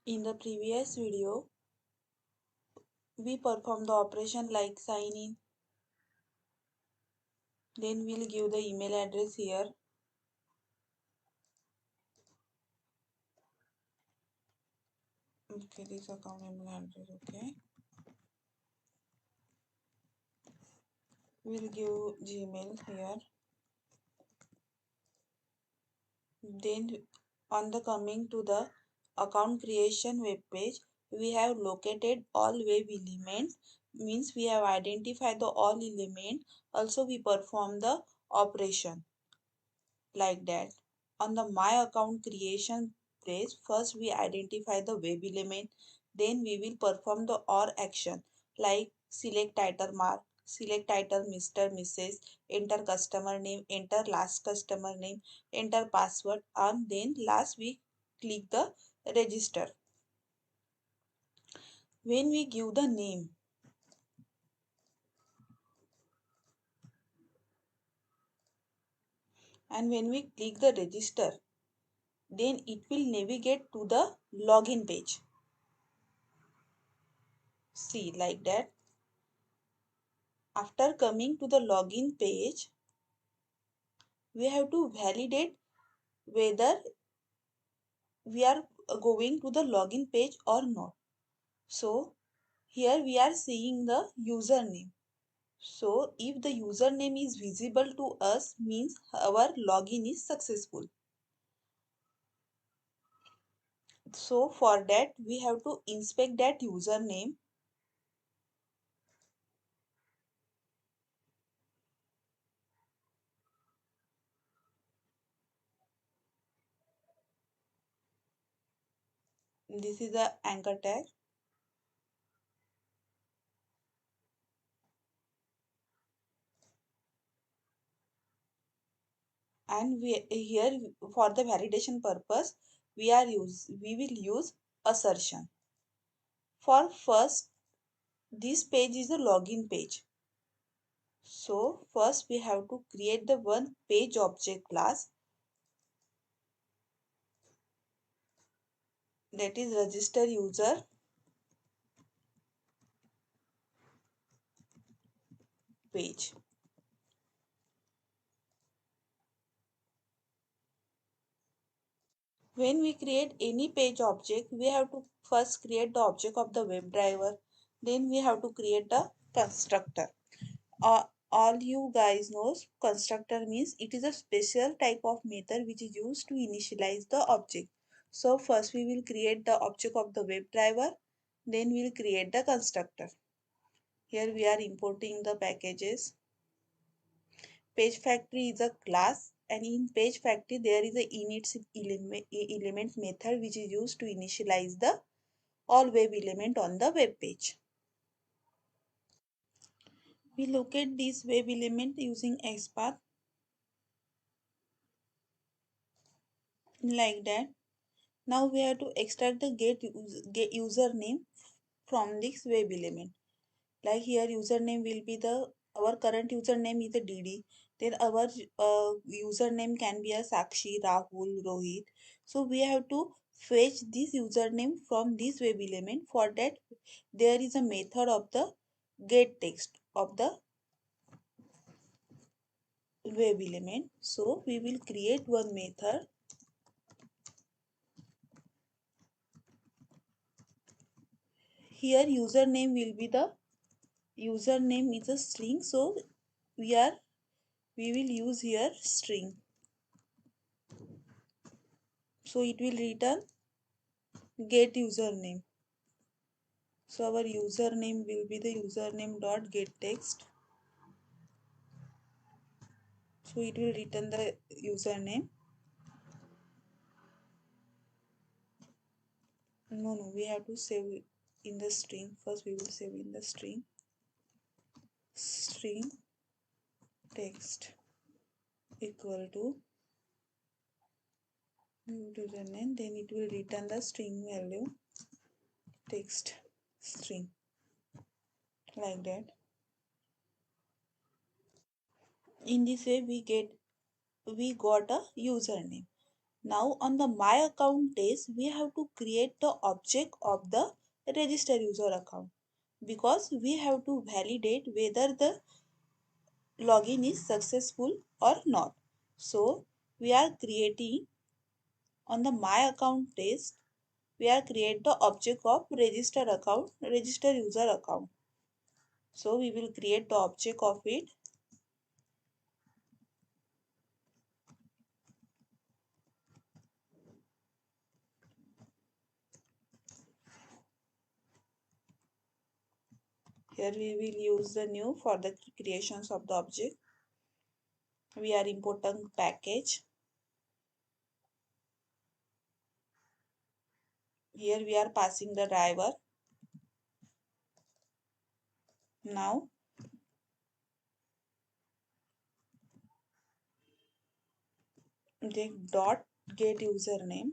In the previous video, we perform the operation like sign in. Then we'll give the email address here. Okay, this account email address. Okay, we'll give Gmail here. Then on the coming to the account creation web page, we have located all web elements, means we have identified the all element. Also we perform the operation like that. On the my account creation page, first we identify the web element, then we will perform the or action like select title mark, select title Mr. Mrs., enter customer name, enter last customer name, enter password, and then last we click the register. When we give the name, and when we click the register, then it will navigate to the login page. See, like that. After coming to the login page, we have to validate whether we are going to the login page or not. So here we are seeing the username. So if the username is visible to us, means our login is successful. So for that we have to inspect that username. This is the anchor tag. And we here for the validation purpose we will use assertion. For first, this page is a login page. So first we have to create the one page object class, that is register user page. When we create any page object, we have to first create the object of the WebDriver. Then we have to create a constructor. All you guys knows constructor means it is a special type of method which is used to initialize the object. So first we will create the object of the WebDriver, then we will create the constructor. Here we are importing the packages. Page factory is a class, and in page factory there is a init element method which is used to initialize the all web element on the web page. We locate this web element using XPath like that. Now we have to extract the get username from this web element. Like here username will be the our current username is a DD. Then our username can be a Sakshi, Rahul, Rohit. So we have to fetch this username from this web element. For that there is a method of the get text of the web element. So we will create one method. Here username will be the username is a string, so we will use here string. So it will return get username. So our username will be the username dot get text. So it will return the username. No, we have to save it in the string. First we will save in the string text equal to username. Then it will return the string value text string like that. In this way we got a username. Now on the my account days, we have to create the object of the register user account, because we have to validate whether the login is successful or not. So we are creating on the my account days, we are create the object of register account, register user account. So we will create the object of it. Here we will use the new for the creations of the object. We are importing package. Here we are passing the driver. Now take dot get username.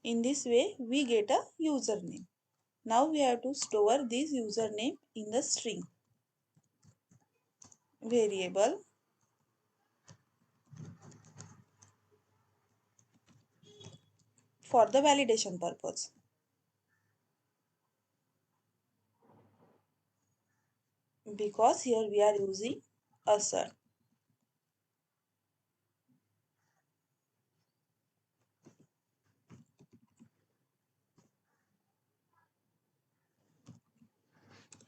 In this way we get a username. Now we have to store this username in the string variable for the validation purpose. Because here we are using assert.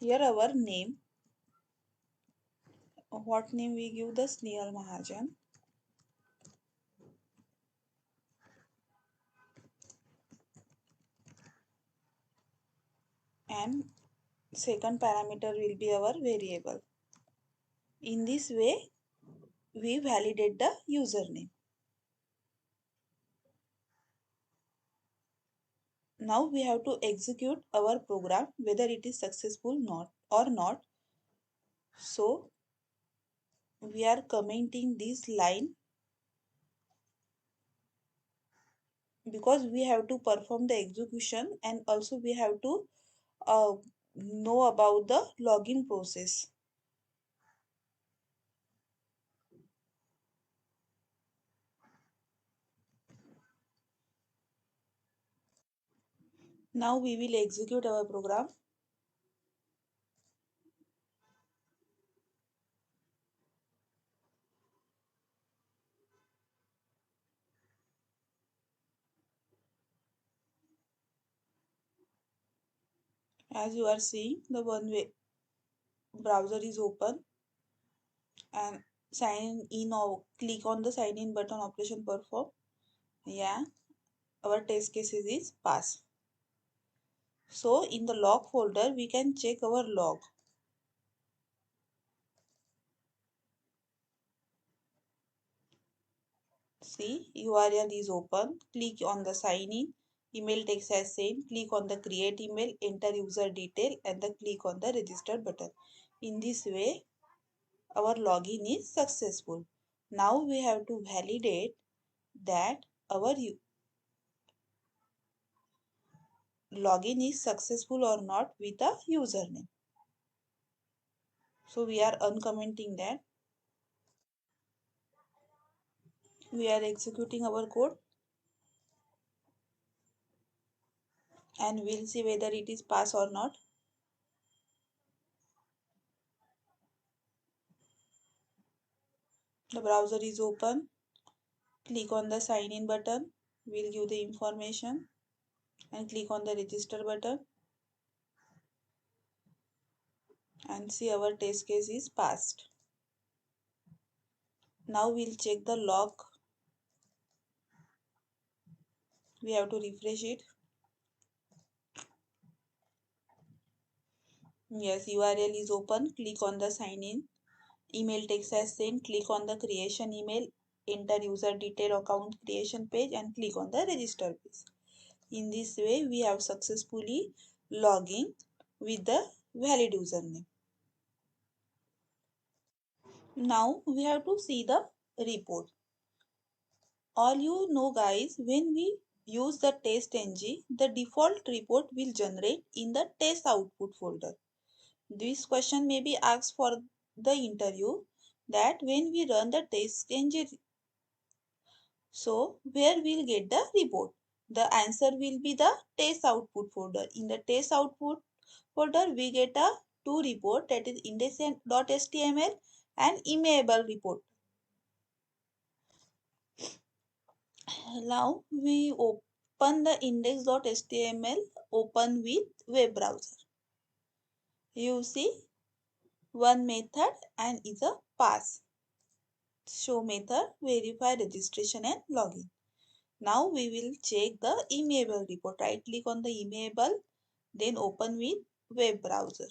Here our name, what name we give, the Snehal Mahajan. And second parameter will be our variable. In this way we validate the username. Now we have to execute our program whether it is successful not or not. So we are commenting this line because we have to perform the execution, and also we have to uh, know about the login process. Now we will execute our program. As you are seeing, the one way browser is open, and sign in or click on the sign in button, operation perform. Yeah, our test cases is pass. So in the log folder we can check our log. See, URL is open. Click on the sign in. Email text as same. Click on the create email, enter user detail, and then click on the register button. In this way our login is successful. Now we have to validate that our login is successful or not with a username. So we are uncommenting that. We are executing our code and we'll see whether it is pass or not. The browser is open. Click on the sign in button. We'll give the information and click on the register button and see our test case is passed. Now we'll check the log. We have to refresh it. Yes, URL is open. Click on the sign in. Email text as same. Click on the creation email. Enter user detail account creation page and click on the register page. In this way we have successfully logging with the valid username. Now we have to see the report. All you know guys, when we use the test ng, the default report will generate in the test output folder. This question may be asked for the interview, that when we run the test ng So where we'll get the report? The answer will be the test output folder. In the test output folder, we get a two report, that is index.html and emailable report. Now we open the index.html, open with web browser. You see one method and is a pass. Show method, verify registration and login. Now we will check the emailable report. Right click on the emailable, then open with web browser.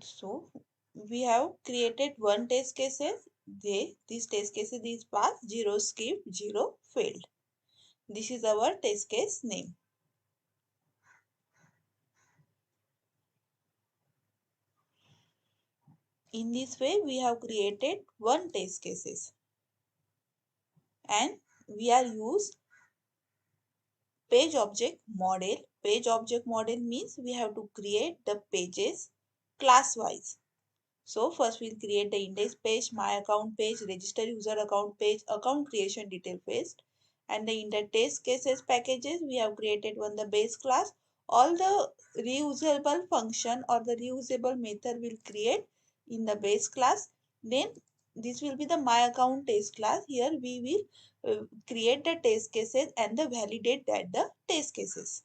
So we have created one test cases. This test case is pass, 0 skip, 0 failed. This is our test case name. In this way we have created one test cases, and we are used page object model. Page object model means we have to create the pages class wise. So first we'll create the index page, my account page, register user account page, account creation detail page. And in the test cases packages, we have created one the base class. All the reusable function or the reusable method will create in the base class. Then this will be the my account test class. Here we will create the test cases and the validate that the test cases.